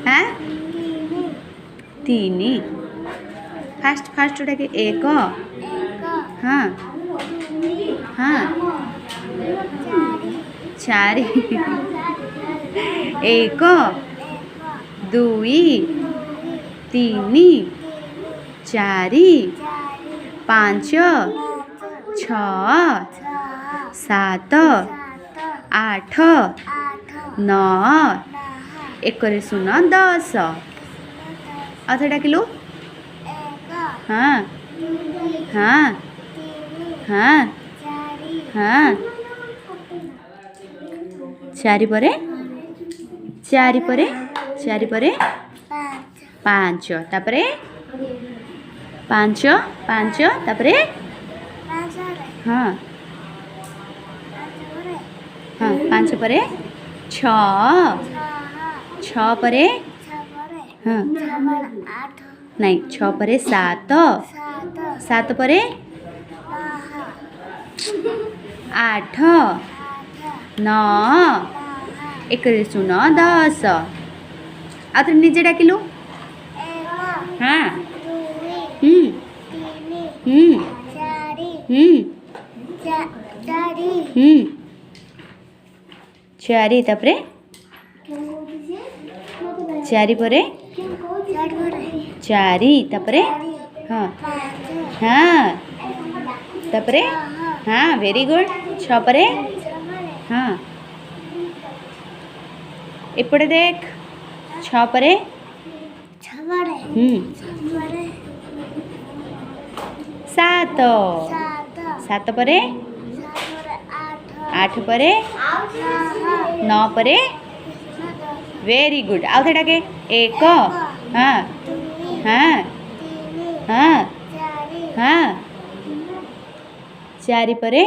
हाँ तीन fast fast डाके एक हाँ हाँ चारि एक दुई तीन चारि पाँच छ सात आठ नौ एक शून्य 10 अथ डाकिलु हाँ हाँ हाँ हाँ चारि परे पाँच तापरे पाँच पाँच तापरे हाँ हाँ पाँच परे छ परे हाँ नहीं छ परे सात परे आठ नौ एक शून्य 10 आउ निजे डाकिलु हाँ चारि तापरे चारि परे चारि तापरे हाँ हाँ तापरे हाँ वेरी गुड छ परे हाँ एपटे देख छ परे सात परे आठ परे नौ परे वेरी गुड आउ डाके एक हाँ हाँ हाँ हाँ चारि परे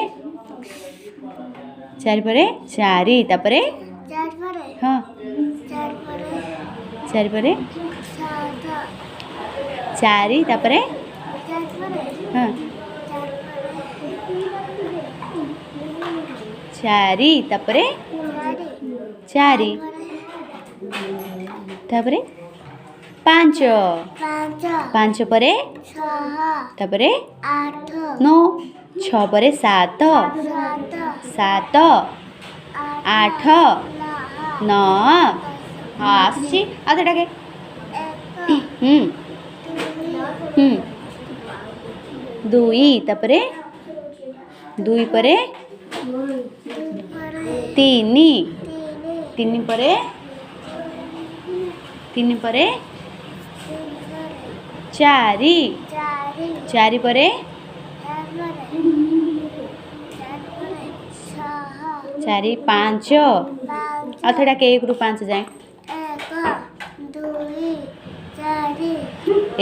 चारि तापरे हाँ चारि परे चारि तापरे हाँ चारि तापरे चारि तापरे पाँच परे तापरे नौ छ परे सात आठ नौ हाँ आसी आधा डाके दुई तापरे दुई परे तीन परे चारि परे चारि पाँच अथ डाके 1 ରୁ 5 जाए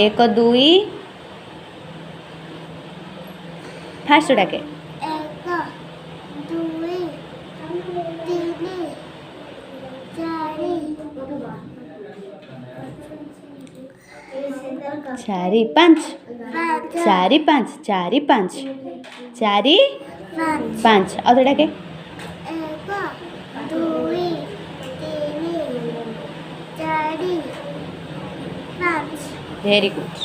एक दुई फास्ट डाके चारि पाँच अध डाके वेरी गुड।